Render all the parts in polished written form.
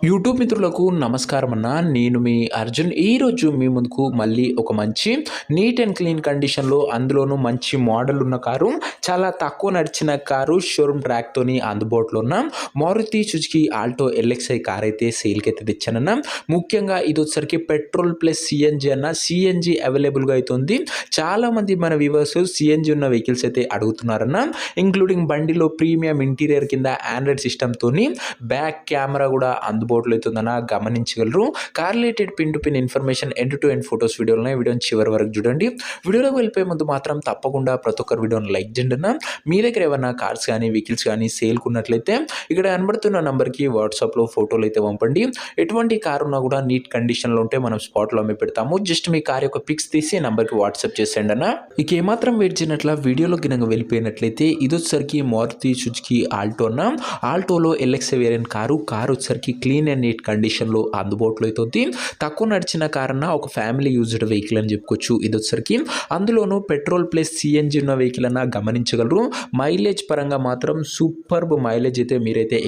YouTube మిత్రులకు నమస్కారం అన్న. నేను మీ అర్జున్. ఈరోజు మీ ముందుకు మళ్ళీ ఒక మంచి నీట్ అండ్ క్లీన్ కండిషన్లో, అందులోనూ మంచి మోడల్ ఉన్న కారు, చాలా తక్కువ నడిచిన కారు, షోరూమ్ ట్రాక్తోని అందుబాటులో ఉన్న Maruti Suzuki Alto LXI car అయితే సేల్కి అయితే తెచ్చానన్న. ముఖ్యంగా ఇది వచ్చేసరికి పెట్రోల్ ప్లస్ సిఎన్జి అన్న. సిఎన్జి అవైలబుల్గా అయితే ఉంది. చాలామంది మన వ్యూవర్స్ సిఎన్జి ఉన్న వెహికల్స్ అయితే అడుగుతున్నారన్న. ఇంక్లూడింగ్ బండిలో ప్రీమియం ఇంటీరియర్ కింద ఆండ్రాయిడ్ సిస్టమ్తోని బ్యాక్ కెమెరా కూడా అందుబాటులో అవుతుందన్న గమనించగలరు. Car related pin to pin information end to end photos వీడియోని చివరి వరకు చూడండి. వీడియోలోకి వెళ్ళిపోయే ముందు మాత్రం తప్పకుండా ప్రతి ఒక్కరు వీడియోని లైక్ చేయండి అన్న. మీ దగ్గర ఏమన్నా కార్స్ కానీ వెహికల్స్ కానీ సేల్కున్నట్లయితే ఇక్కడ కనబడుతున్న నంబర్కి వాట్సాప్లో ఫోటోలు అయితే పంపండి. ఎటువంటి కార్ ఉన్నా కూడా నీట్ కండిషన్లో ఉంటే మనం స్పాట్లో అమ్మి పెడతాము. జస్ట్ మీ కార్ యొక్క పిక్స్ తీసి నంబర్కి వాట్సాప్ చేసేయండి అన్న. ఇక ఏమాత్రం వెయిట్ చేయనట్ల వీడియోలో గినంగా వెళ్ళిపోయినట్లయితే ఇది వచ్చేసరికి మారుతి సుజుకి ఆల్టో అన్న. ఆల్టోలో ఎల్ఎక్స్ఐ వేరియంట్ కారు వచ్చేసరికి క్లీన్ అండ్ నీట్ కండిషన్లో అందుబాటులో అవుతుంది. తక్కువ నడిచిన కారణ ఒక ఫ్యామిలీ యూజ్డ్ వెహికల్ అని చెప్పుకోవచ్చు. ఇది వచ్చేసరికి అందులోనూ పెట్రోల్ ప్లస్ సిఎన్జి ఉన్న వెహికల్ అన్న గమనించగలరు. మైలేజ్ పరంగా మాత్రం సూపర్బ్ మైలేజ్ అయితే మీరైతే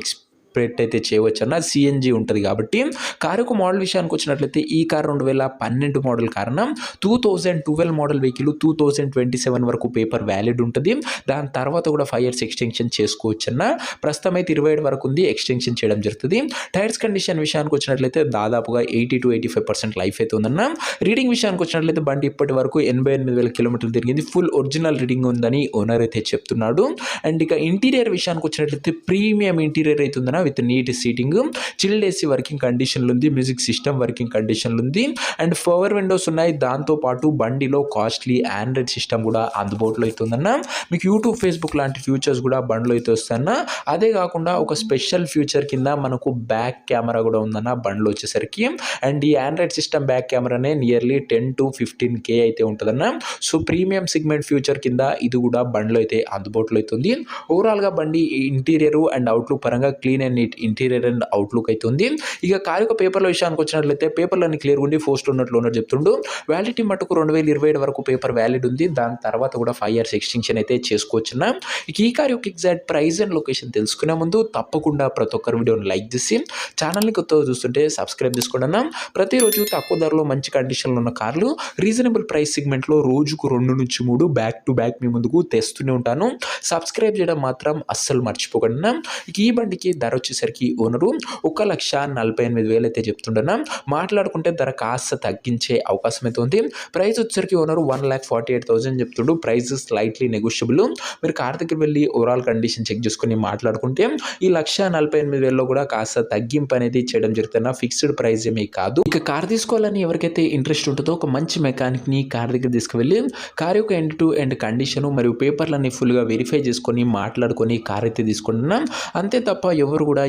అయితే చేయవచ్చు అన్న. సిఎన్జి ఉంటుంది కాబట్టి. కారు యొక్క మోడల్ విషయానికి వచ్చినట్లయితే ఈ కార్ 2012 మోడల్ కారణం 2012 మోడల్ వెహికల్ 2027 వరకు పేపర్ వ్యాలిడ్ ఉంటుంది. దాని తర్వాత కూడా 5 years ఎక్స్టెన్షన్ చేసుకోవచ్చు అన్న. ప్రస్తుతం అయితే 27 వరకు ఉంది, ఎక్స్టెన్షన్ చేయడం జరుగుతుంది. టైర్స్ కండిషన్ విషయానికి వచ్చినట్లయితే దాదాపుగా 80 to 85% లైఫ్ అయితే ఉందన్న. రీడింగ్ విషయానికి వచ్చినట్లయితే బండి ఇప్పటి వరకు 88,000 కిలోమీటర్లు తిరిగింది. ఫుల్ ఒరిజినల్ రీడింగ్ ఉందని ఓనర్ అయితే చెప్తున్నాడు. అండ్ ఇక ఇంటీరియర్ విషయానికి వచ్చినట్లయితే ప్రీమియం ఇంటీరియర్ అయితే ఉందన్న. With neat seating, chilled AC working కండిషన్లు ఉంది, మ్యూజిక్ సిస్టమ్ వర్కింగ్ కండిషన్లు ఉంది, అండ్ పవర్ విండోస్ ఉన్నాయి. దాంతోపాటు బండిలో కాస్ట్లీ ఆండ్రాయిడ్ సిస్టమ్ కూడా అందుబాటులో అవుతుందన్న. మీకు యూట్యూబ్, ఫేస్బుక్ లాంటి ఫ్యూచర్స్ కూడా బండిలో అయితే వస్తాయన్న. అదే కాకుండా ఒక స్పెషల్ ఫ్యూచర్ కింద మనకు బ్యాక్ కెమెరా కూడా ఉందన్న బండిలో వచ్చేసరికి. అండ్ ఈ ఆండ్రాయిడ్ సిస్టమ్ బ్యాక్ కెమెరానే నియర్లీ 10 to 15K అయితే ఉంటుందన్న. సో ప్రీమియం సెగ్మెంట్ ఫ్యూచర్ కింద ఇది కూడా బండిలో అయితే అందుబాటులో అవుతుంది. ఓవరాల్గా బండి ఇంటీరియర్ అండ్ అవుట్లుక్ పరంగా clean and neat interior and outlook అయితే ఉంది. ఇక కారు యొక్క పేపర్ల విషయానికి వచ్చినట్లయితే పేపర్లన్నీ క్లియర్ ఉండి పోస్ట్ ఉన్నట్లు ఓనర్ చెప్తుండు. వ్యాలిడిటీ మటుకు 2027 వరకు పేపర్ వ్యాలిడ్ ఉంది. దాని తర్వాత కూడా 5 years ఎక్స్టెన్షన్ అయితే చేసుకోవచ్చున్న. ఇక ఈ కార్ యొక్క ఎగ్జాక్ట్ ప్రైస్ అండ్ లొకేషన్ తెలుసుకునే ముందు తప్పకుండా ప్రతి ఒక్కరు వీడియోని లైక్ చేసి ఛానల్ని కొత్తగా చూస్తుంటే సబ్స్క్రైబ్ చేసుకోండి అన్న. ప్రతిరోజు తక్కువ ధరలో మంచి కండిషన్లో ఉన్న కార్లు రీజనబుల్ ప్రైస్ సెగ్మెంట్లో రోజుకు 2 నుంచి 3 బ్యాక్ టు బ్యాక్ మీ ముందుకు తెస్తూనే ఉంటాను. సబ్స్క్రైబ్ చేయడం మాత్రం అస్సలు మర్చిపోకండి అన్న. ఇక ఈ బండికి ధర వచ్చేసరికి ఓనరు 1,48,000 అయితే చెప్తుండన్నా. మాట్లాడుకుంటే ధర కాస్త తగ్గించే అవకాశం అయితే ఉంది. ప్రైస్ వచ్చేసరికి ఓనరు 1,48,000 చెప్తుండు. Price slightly negotiable. మీరు కార్ దగ్గర వెళ్ళి ఓవరాల్ కండిషన్ చెక్ చేసుకుని మాట్లాడుకుంటే ఈ 1,48,000లో కూడా కాస్త తగ్గింపు అనేది చేయడం జరుగుతున్న. ఫిక్స్డ్ ప్రైస్ ఏమీ కాదు. ఇక కార్ తీసుకోవాలని ఎవరికైతే ఇంట్రెస్ట్ ఉంటుందో ఒక మంచి మెకానిక్ని కార్ దగ్గర తీసుకువెళ్ళి కార్ యొక్క ఎండ్ టు ఎండ్ కండిషన్ మరియు పేపర్లన్నీ ఫుల్గా వెరిఫై చేసుకొని మాట్లాడుకొని కార్ అయితే తీసుకుంటున్నాం. అంతే తప్ప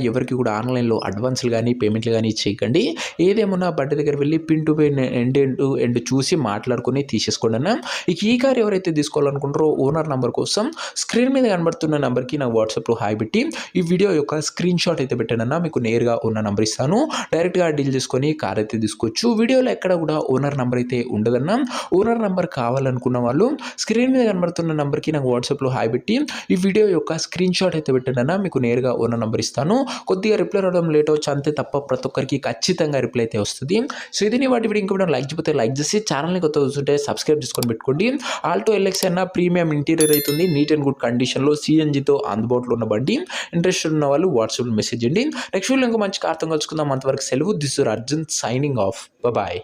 ఎవరికి కూడా ఆన్లైన్లో అడ్వాన్స్లు కానీ పేమెంట్లు కానీ చేయకండి. ఏదేమన్నా బండి దగ్గర వెళ్ళి పిన్ టు పిన్ ఎండ్ చూసి మాట్లాడుకొని తీసేసుకోండి అన్న. ఇక ఈ కార్ ఎవరైతే తీసుకోవాలనుకుంటారో ఓనర్ నెంబర్ కోసం స్క్రీన్ మీద కనబడుతున్న నెంబర్కి నాకు వాట్సాప్లో హాయ్ పెట్టి ఈ వీడియో యొక్క స్క్రీన్ షాట్ అయితే పెట్టానన్నా. మీకు నేరుగా ఉన్న నెంబర్ ఇస్తాను. డైరెక్ట్గా డీల్ చేసుకొని కార్ అయితే తీసుకోవచ్చు. వీడియోలో ఎక్కడ కూడా ఓనర్ నెంబర్ అయితే ఉండదన్నా. ఓనర్ నెంబర్ కావాలనుకున్న వాళ్ళు స్క్రీన్ మీద కనబడుతున్న నెంబర్కి నాకు వాట్సాప్లో హాయ్ పెట్టి ఈ వీడియో యొక్క స్క్రీన్ షాట్ అయితే పెట్టానన్నా. మీకు నేరుగా ఓనర్ నెంబర్ ఇస్తాను. కొద్దిగా రిప్లై రావడం లేట్ అవచ్చు అంతే తప్ప ప్రతి ఒక్కరికి ఖచ్చితంగా రిప్లై అయితే వస్తుంది. సో ఇది వాటి వీడియో ఇంకా లైక్ చేయకపోతే లైక్ చేసి ఛానల్ని కొత్త చూస్తుంటే సబ్స్క్రైబ్ చేసుకొని పెట్టుకోండి. ఆల్టో ఎల్ఎక్స్ అన్న ప్రీమియం ఇంటీరియర్ అవుతుంది. నీట్ అండ్ గుడ్ కండిషన్లో సిఎన్జితో అందుబాటులో ఉన్న బండి. ఇంట్రెస్టెడ్ ఉన్న వాళ్ళు వాట్సాప్లో మెసేజ్ చేయండి. నెక్స్ట్ వీడియో ఇంకా మంచి కార్తో కలుసుకుందాం. అంతవరకు సెలవు. This is Arjun signing off. Bye.